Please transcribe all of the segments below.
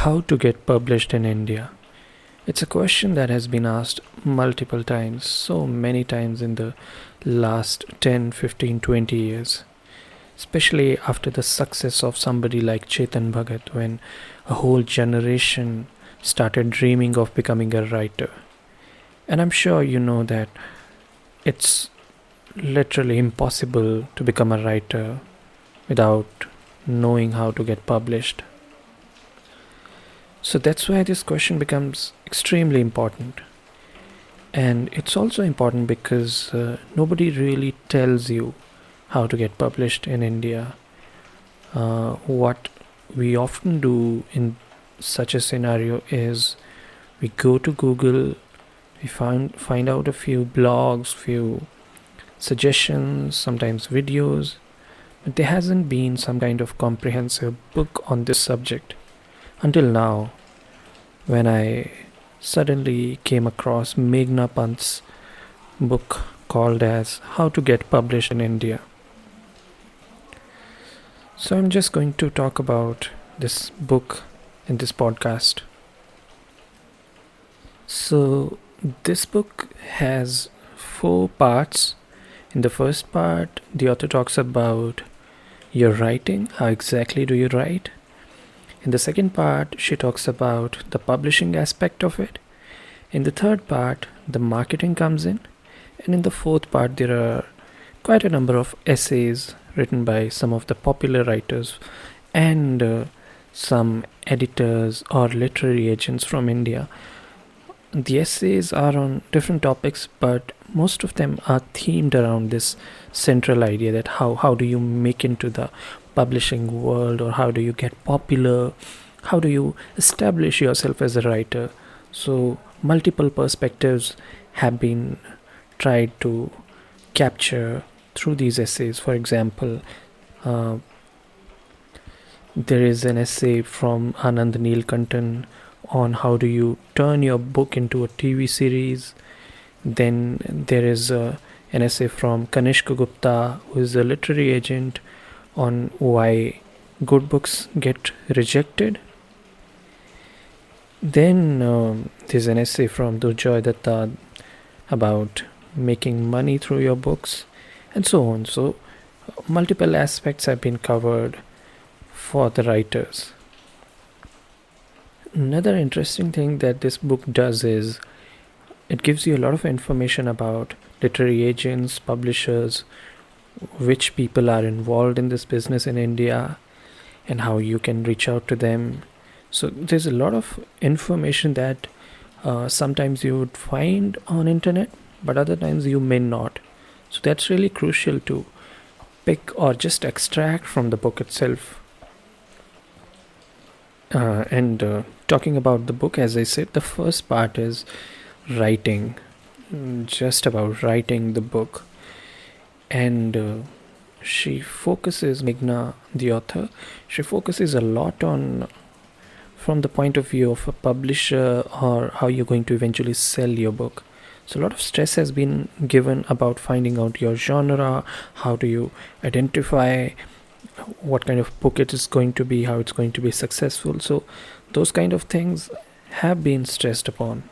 How to get published in India? It's a question that has been asked multiple times, so many times in the last 10, 15, 20 years, especially after the success of somebody like Chetan Bhagat, when a whole generation started dreaming of becoming a writer. And I'm sure you know that it's literally impossible to become a writer without knowing how to get published. So that's why this question becomes extremely important. And it's also important because nobody really tells you how to get published in India. What we often do in such a scenario is we go to Google, we find out a few blogs, few suggestions, sometimes videos, but there hasn't been some kind of comprehensive book on this subject until now, when I suddenly came across Meghna Pant's book called as How to Get Published in India. So I'm just going to talk about this book in this podcast. So this book has 4 parts. In the first part, the author talks about your writing, how exactly do you write. In the second part, she talks about the publishing aspect of it. In the third part, the marketing comes in. And in the fourth part, there are quite a number of essays written by some of the popular writers and some editors or literary agents from India. The essays are on different topics, but most of them are themed around this central idea that how do you make into the publishing world, or how do you get popular, how do you establish yourself as a writer. So multiple perspectives have been tried to capture through these essays. For example, uh, there is an essay from Anand Neelkantan on how do you turn your book into a TV series. Then there is an essay from Kanishka Gupta, who is a literary agent, on why good books get rejected. Then there's an essay from Durjoy Datta about making money through your books, and so on. So multiple aspects have been covered for the writers. Another interesting thing that this book does is it gives you a lot of information about literary agents, publishers, which people are involved in this business in India, and how you can reach out to them. So there's a lot of information that sometimes you would find on internet, but other times you may not. So that's really crucial to pick or just extract from the book itself. And talking about the book, as I said, the first part is writing, just about writing the book. And she focuses, Meghna, the author, she focuses a lot on from the point of view of a publisher, or how you're going to eventually sell your book. So a lot of stress has been given about finding out your genre, how do you identify what kind of book it is going to be, how it's going to be successful. So those kind of things have been stressed upon.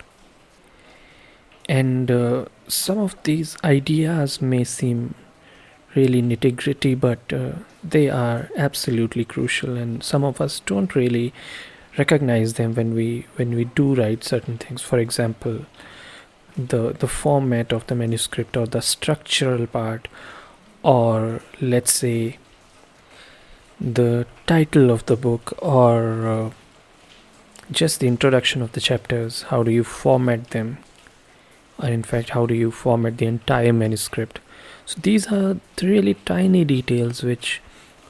And some of these ideas may seem really nitty gritty, but they are absolutely crucial, and some of us don't really recognize them when we do write certain things. For example, the format of the manuscript, or the structural part, or let's say the title of the book, or just the introduction of the chapters. How do you format them, or in fact how do you format the entire manuscript? So these are the really tiny details which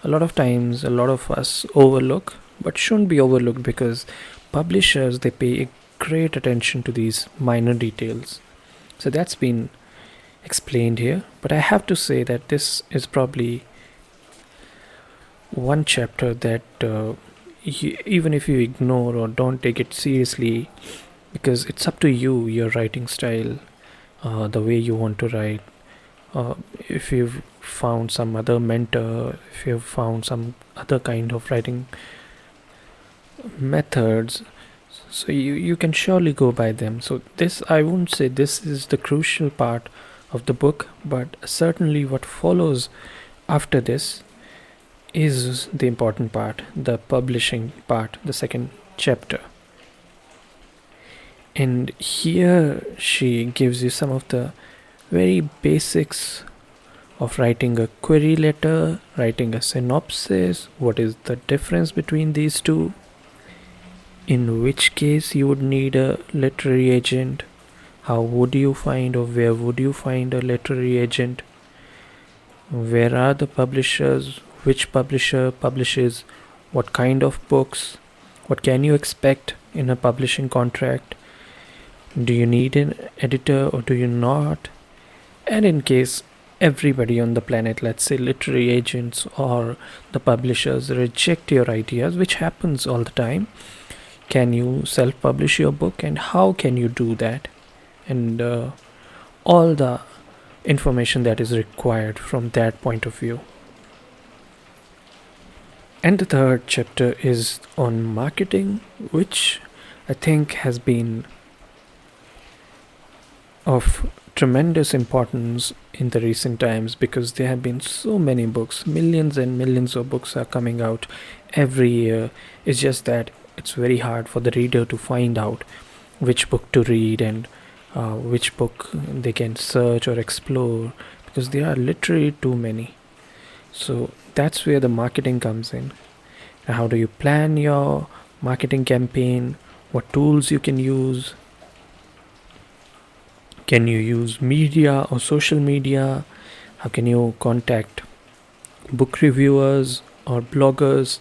a lot of times a lot of us overlook, but shouldn't be overlooked, because publishers, they pay a great attention to these minor details. So that's been explained here, but I have to say that this is probably one chapter that even if you ignore or don't take it seriously, because it's up to you, your writing style, the way you want to write. If you've found some other mentor, if you've found some other kind of writing methods, so you can surely go by them. So this, I won't say this is the crucial part of the book, but certainly what follows after this is the important part, the publishing part, the second chapter. And here she gives you some of the very basics of writing a query letter, writing a synopsis, what is the difference between these two, in which case you would need a literary agent, how would you find or where would you find a literary agent, where are the publishers, which publisher publishes what kind of books, what can you expect in a publishing contract, do you need an editor or do you not, and in case everybody on the planet, let's say literary agents or the publishers, reject your ideas, which happens all the time, can you self-publish your book and how can you do that, and all the information that is required from that point of view. And the third chapter is on marketing, which I think has been of tremendous importance in the recent times, because there have been so many books, millions and millions of books are coming out every year. It's just that it's very hard for the reader to find out which book to read and which book they can search or explore, because there are literally too many. So that's where the marketing comes in. How do you plan your marketing campaign? What tools you can use? Can you use media or social media? How can you contact book reviewers or bloggers?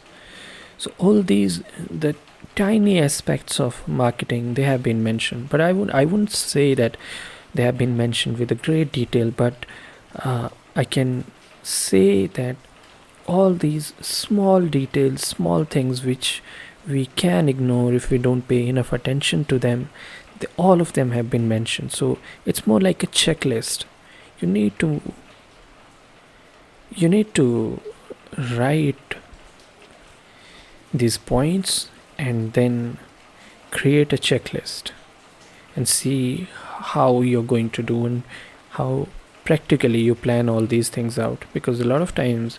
So all these, the tiny aspects of marketing, they have been mentioned, but I wouldn't say that they have been mentioned with a great detail, but I can say that all these small details, small things which we can ignore if we don't pay enough attention to them, all of them have been mentioned. So it's more like a checklist. You need to write these points and then create a checklist and see how you're going to do and how practically you plan all these things out, because a lot of times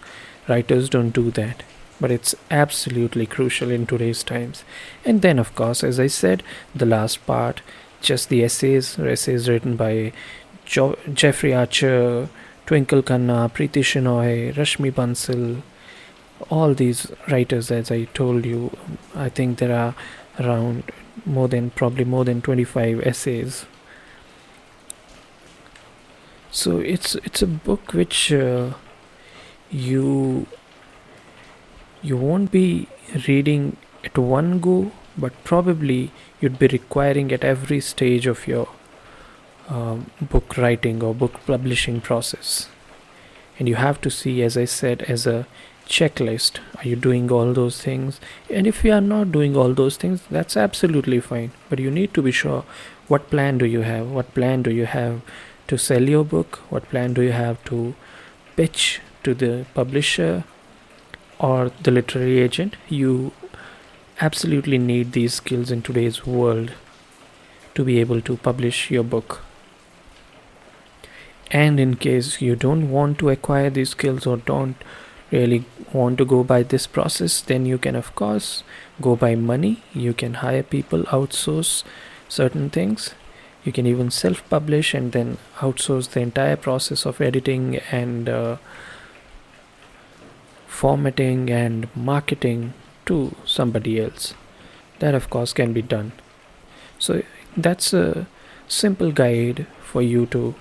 writers don't do that, but it's absolutely crucial in today's times. And then of course, as I said, the last part, just the essays written by Jeffrey Archer, Twinkle Khanna, Preeti Shenoy, Rashmi Bansal, all these writers. As I told you, I think there are around more than 25 essays. So it's a book which you won't be reading at one go, but probably you'd be requiring at every stage of your book writing or book publishing process. And you have to see, as I said, as a checklist, are you doing all those things? And if you are not doing all those things, that's absolutely fine, but you need to be sure, what plan do you have? What plan do you have to sell your book? What plan do you have to pitch to the publisher or the literary agent? You absolutely need these skills in today's world to be able to publish your book. And in case you don't want to acquire these skills or don't really want to go by this process, then you can of course go by money. You can hire people, outsource certain things. You can even self-publish and then outsource the entire process of editing and formatting and marketing to somebody else. That of course can be done. So that's a simple guide for you to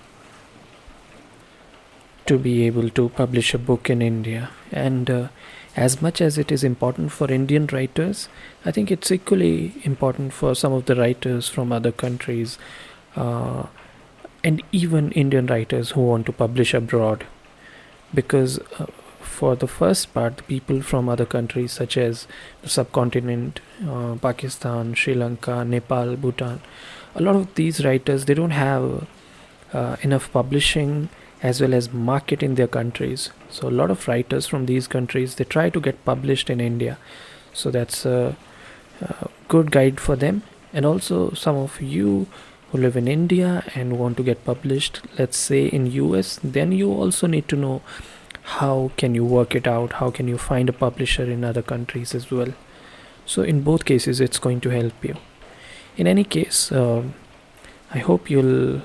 be able to publish a book in India. And as much as it is important for Indian writers, I think it's equally important for some of the writers from other countries, and even Indian writers who want to publish abroad. Because for the first part, the people from other countries such as the subcontinent, Pakistan, Sri Lanka, Nepal, Bhutan, a lot of these writers, they don't have enough publishing as well as market in their countries. So a lot of writers from these countries, they try to get published in India. So that's good guide for them. And also some of you who live in India and want to get published, let's say in US, then you also need to know how can you work it out, how can you find a publisher in other countries as well. So in both cases it's going to help you. In any case, I hope you'll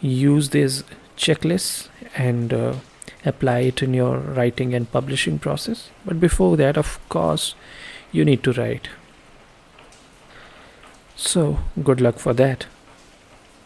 use these checklists and apply it in your writing and publishing process. But before that, of course, you need to write. So good luck for that.